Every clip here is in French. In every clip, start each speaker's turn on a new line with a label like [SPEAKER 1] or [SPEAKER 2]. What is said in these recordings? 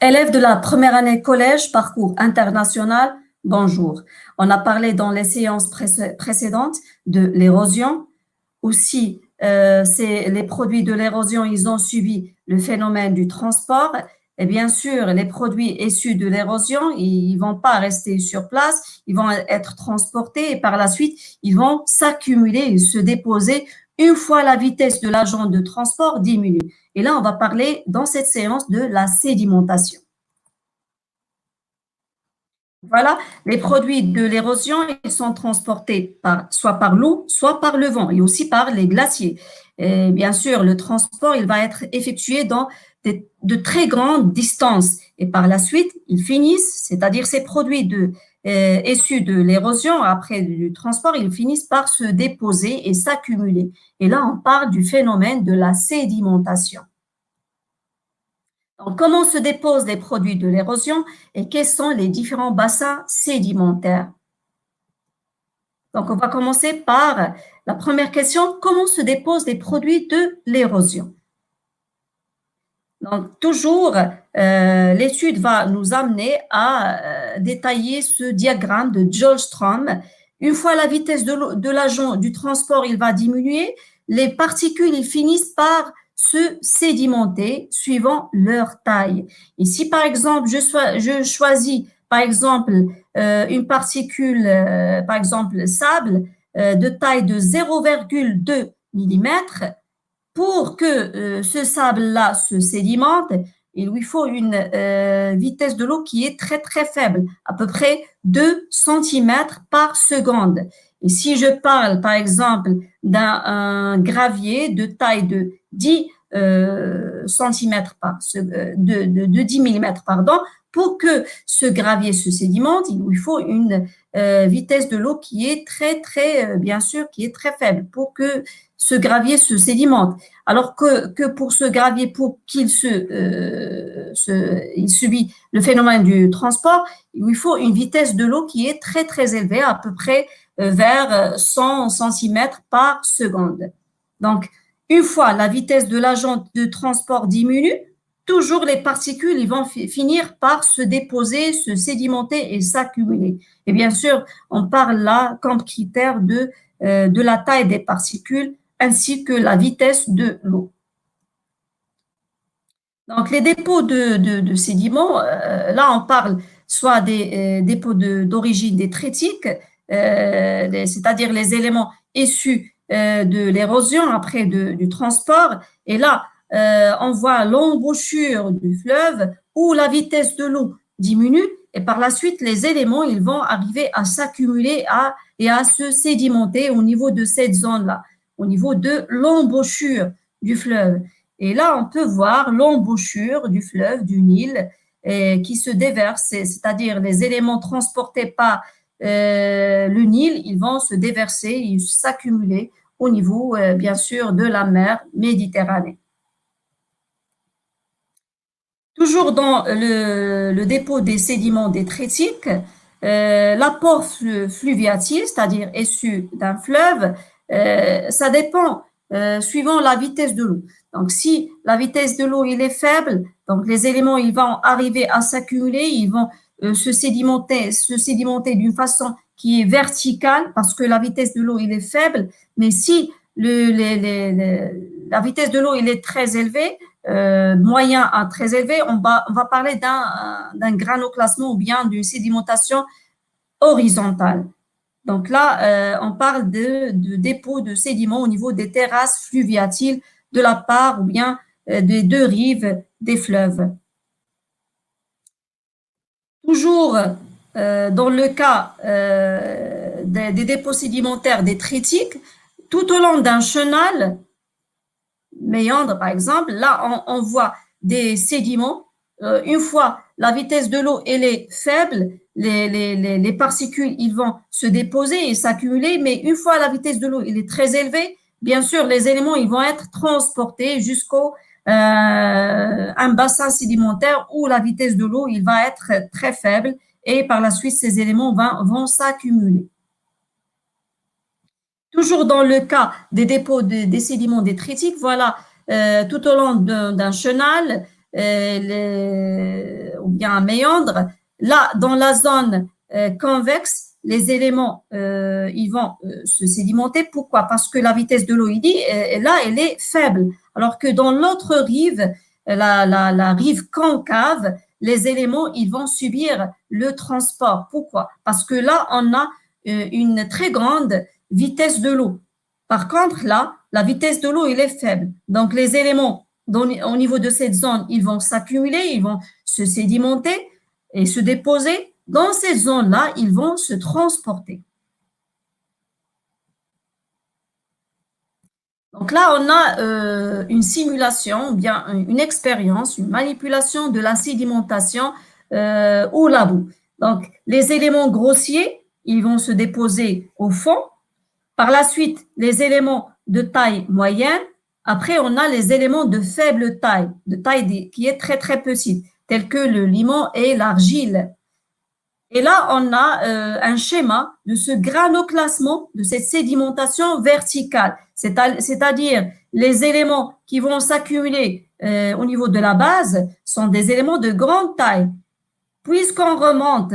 [SPEAKER 1] Élèves de la première année collège, parcours international, bonjour. On a parlé dans les séances précédentes de l'érosion. Aussi, c'est les produits de l'érosion, ils ont subi le phénomène du transport. Et bien sûr, les produits issus de l'érosion, ils vont pas rester sur place, ils vont être transportés et par la suite, ils vont s'accumuler et se déposer une fois la vitesse de l'agent de transport diminue. Et là, on va parler dans cette séance de la sédimentation. Voilà, les produits de l'érosion, ils sont transportés soit par l'eau, soit par le vent et aussi par les glaciers. Et bien sûr, le transport, il va être effectué dans de très grandes distances et par la suite, ils finissent, c'est-à-dire ces produits issus de l'érosion, après du transport, ils finissent par se déposer et s'accumuler. Et là, on parle du phénomène de la sédimentation. Donc, comment se déposent les produits de l'érosion et quels sont les différents bassins sédimentaires? Donc, on va commencer par la première question, comment se déposent les produits de l'érosion? Donc, toujours, l'étude va nous amener à détailler ce diagramme de Joule-Strom. Une fois la vitesse de l'agent du transport, il va diminuer, les particules, ils finissent par se sédimenter suivant leur taille. Et si, par exemple, je choisis, par exemple, une particule, par exemple, sable, de taille de 0,2 millimètres, pour que ce sable-là se sédimente, il lui faut une vitesse de l'eau qui est très très faible, à peu près 2 centimètres par seconde. Et si je parle par exemple d'un gravier de taille de 10 centimètres de 10 millimètres, pardon, pour que ce gravier se sédimente, il lui faut une vitesse de l'eau qui est très très, bien sûr, qui est très faible pour que ce gravier se sédimente. Alors que pour ce gravier, pour qu'il il subit le phénomène du transport, il lui faut une vitesse de l'eau qui est très très élevée, à peu près vers 100 centimètres par seconde. Donc, une fois la vitesse de l'agent de transport diminue, toujours les particules ils vont finir par se déposer, se sédimenter et s'accumuler. Et bien sûr, on parle là comme critère de la taille des particules ainsi que la vitesse de l'eau. Donc, les dépôts de sédiments, là, on parle soit des dépôts d'origine détritique, c'est-à-dire les éléments issus de l'érosion après du transport. Et là, on voit l'embouchure du fleuve où la vitesse de l'eau diminue et par la suite, les éléments, ils vont arriver à s'accumuler et à se sédimenter au niveau de cette zone-là, au niveau de l'embouchure du fleuve. Et là, on peut voir l'embouchure du fleuve, du Nil, qui se déverse, c'est-à-dire les éléments transportés par le Nil, ils vont se déverser, ils s'accumuler au niveau, bien sûr, de la mer Méditerranée. Toujours dans le dépôt des sédiments détritiques, l'apport fluviatile, c'est-à-dire issu d'un fleuve, ça dépend suivant la vitesse de l'eau. Donc, si la vitesse de l'eau il est faible, donc les éléments ils vont arriver à s'accumuler, ils vont se sédimenter d'une façon qui est verticale parce que la vitesse de l'eau il est faible. Mais si la vitesse de l'eau il est très élevée, moyen à très élevé, on va parler d'un granoclassement ou bien d'une sédimentation horizontale. Donc là, on parle de dépôt de sédiments au niveau des terrasses fluviatiles de la part ou bien des deux rives des fleuves. Toujours dans le cas des dépôts sédimentaires détritiques, tout au long d'un chenal, méandre par exemple, là on voit des sédiments. Une fois la vitesse de l'eau elle est faible, les particules ils vont se déposer et s'accumuler, mais une fois la vitesse de l'eau elle est très élevée, bien sûr les éléments ils vont être transportés jusqu'au un bassin sédimentaire où la vitesse de l'eau il va être très faible et par la suite ces éléments vont s'accumuler. Toujours dans le cas des dépôts des sédiments détritiques, voilà, tout au long d'un chenal, ou bien un méandre. Là, dans la zone convexe, les éléments ils vont se sédimenter. Pourquoi? Parce que la vitesse de l'eau, il dit, là, elle est faible. Alors que dans l'autre rive, la rive concave, les éléments, ils vont subir le transport. Pourquoi? Parce que là, on a une très grande vitesse de l'eau. Par contre, là, la vitesse de l'eau, elle est faible. Donc, les éléments au niveau de cette zone, ils vont s'accumuler, ils vont se sédimenter et se déposer. Dans cette zone-là, ils vont se transporter. Donc là, on a une simulation, bien une expérience, une manipulation de la sédimentation ou la boue. Donc, les éléments grossiers, ils vont se déposer au fond. Par la suite, les éléments de taille moyenne. Après, on a les éléments de faible taille, de taille qui est très, très petite, tels que le limon et l'argile. Et là, on a un schéma de ce granoclassement, de cette sédimentation verticale, c'est-à-dire les éléments qui vont s'accumuler au niveau de la base sont des éléments de grande taille. Puisqu'on remonte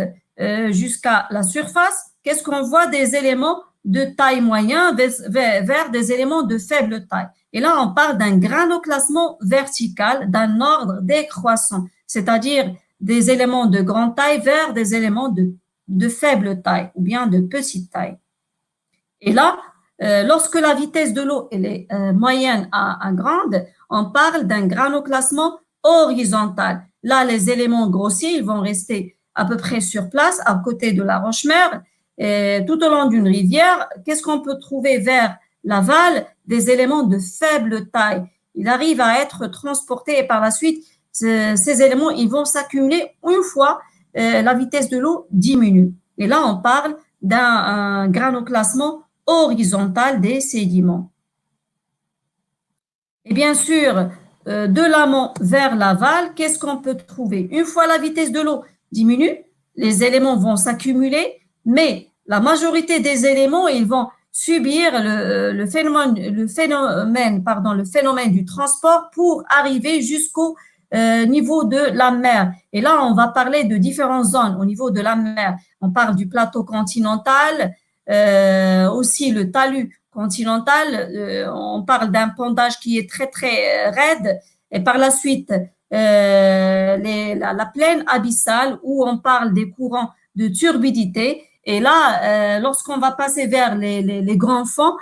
[SPEAKER 1] jusqu'à la surface, qu'est-ce qu'on voit? Des éléments de taille moyenne vers des éléments de faible taille. Et là, on parle d'un granoclassement vertical, d'un ordre décroissant, c'est-à-dire des éléments de grande taille vers des éléments de faible taille ou bien de petite taille. Et là, lorsque la vitesse de l'eau est moyenne à grande, on parle d'un granoclassement horizontal. Là, les éléments grossiers, ils vont rester à peu près sur place, à côté de la roche-mère, tout au long d'une rivière. Qu'est-ce qu'on peut trouver vers l'aval? Des éléments de faible taille. Il arrive à être transporté et par la suite, ces éléments, ils vont s'accumuler une fois la vitesse de l'eau diminue. Et là, on parle d'un granoclassement horizontal des sédiments. Et bien sûr, de l'amont vers l'aval, qu'est-ce qu'on peut trouver? Une fois la vitesse de l'eau diminue, les éléments vont s'accumuler, mais la majorité des éléments, ils vont subir le phénomène du transport pour arriver jusqu'au niveau de la mer. Et là, on va parler de différentes zones au niveau de la mer. On parle du plateau continental, aussi le talus continental. On parle d'un pondage qui est très, très raide. Et par la suite, la plaine abyssale où on parle des courants de turbidité. Et là, lorsqu'on va passer vers les grands fonds,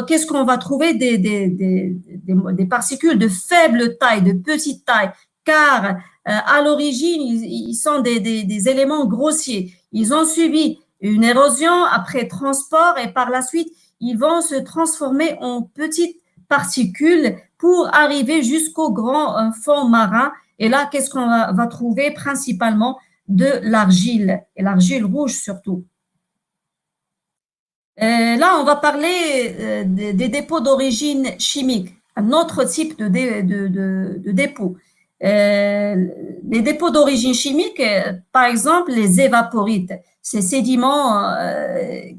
[SPEAKER 1] qu'est-ce qu'on va trouver? Des particules de faible taille, de petite taille, car à l'origine, ils sont des éléments grossiers. Ils ont subi une érosion après transport et par la suite, ils vont se transformer en petites particules pour arriver jusqu'au grand fond marin. Et là, qu'est-ce qu'on va trouver? Principalement de l'argile, et l'argile rouge surtout. Là, on va parler des dépôts d'origine chimique, un autre type de dépôt. Les dépôts d'origine chimique, par exemple, les évaporites, ces sédiments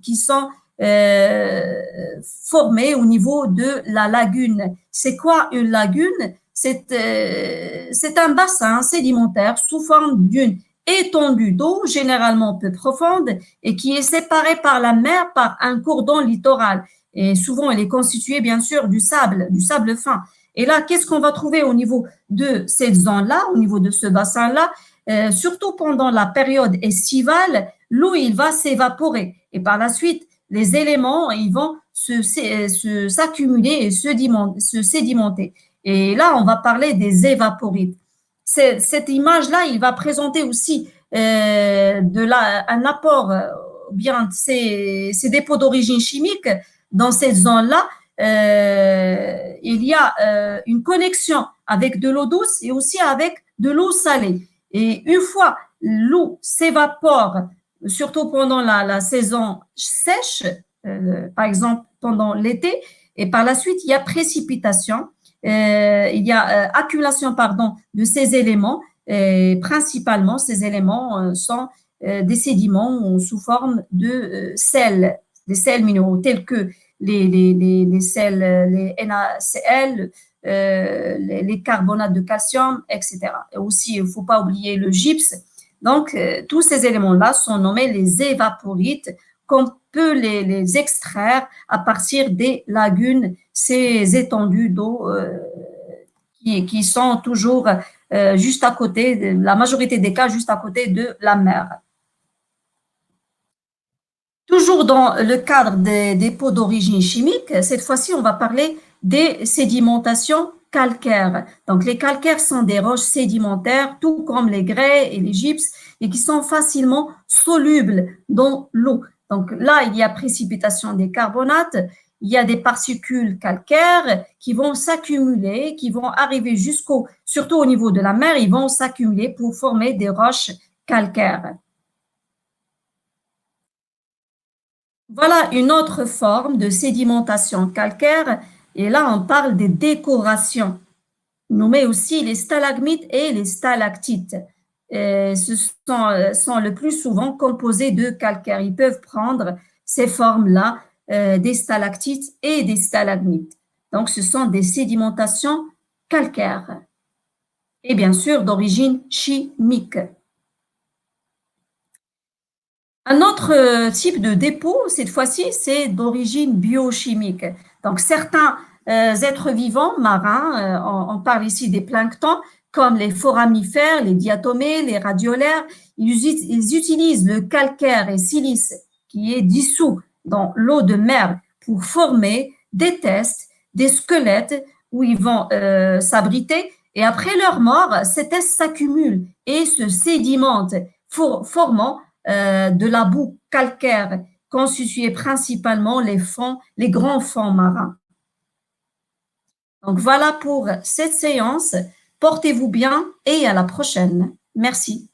[SPEAKER 1] qui sont formés au niveau de la lagune. C'est quoi une lagune? C'est un bassin sédimentaire sous forme d'une étendue d'eau généralement peu profonde et qui est séparée par la mer par un cordon littoral. Et souvent, elle est constituée bien sûr du sable fin. Et là, qu'est-ce qu'on va trouver au niveau de cette zone-là, au niveau de ce bassin-là? Surtout pendant la période estivale, l'eau, il va s'évaporer. Et par la suite, les éléments, ils vont s'accumuler et se sédimenter. Et là, on va parler des évaporites. Cette image-là, il va présenter aussi un apport, bien ces dépôts d'origine chimique dans cette zone-là. Il y a une connexion avec de l'eau douce et aussi avec de l'eau salée. Et une fois l'eau s'évapore, surtout pendant la saison sèche, par exemple pendant l'été, et par la suite, il y a précipitation, il y a accumulation de ces éléments. Principalement, ces éléments sont des sédiments sous forme de sels, des sels minéraux tels que les sels, les NaCl, les carbonates de calcium, etc. Et aussi, il ne faut pas oublier le gypse. Donc, tous ces éléments-là sont nommés les évaporites, qu'on peut les extraire à partir des lagunes, ces étendues d'eau qui sont toujours juste à côté, la majorité des cas, juste à côté de la mer. Toujours dans le cadre des dépôts d'origine chimique, cette fois-ci, on va parler des sédimentations calcaires. Donc, les calcaires sont des roches sédimentaires, tout comme les grès et les gypses, et qui sont facilement solubles dans l'eau. Donc, là, il y a précipitation des carbonates, il y a des particules calcaires qui vont s'accumuler, qui vont arriver surtout au niveau de la mer, ils vont s'accumuler pour former des roches calcaires. Voilà une autre forme de sédimentation calcaire. Et là, on parle des décorations. On nomme aussi les stalagmites et les stalactites. Ce sont le plus souvent composés de calcaire. Ils peuvent prendre ces formes-là, des stalactites et des stalagmites. Donc, ce sont des sédimentations calcaires. Et bien sûr, d'origine chimique. Un autre type de dépôt, cette fois-ci, c'est d'origine biochimique. Donc, certains êtres vivants marins, on parle ici des planctons, comme les foramifères, les diatomées, les radiolaires, ils utilisent le calcaire et silice qui est dissous dans l'eau de mer pour former des testes, des squelettes où ils vont s'abriter. Et après leur mort, ces testes s'accumulent et se sédimentent, formant de la boue calcaire constituée principalement les grands fonds marins. Donc voilà pour cette séance. Portez-vous bien et à la prochaine. Merci.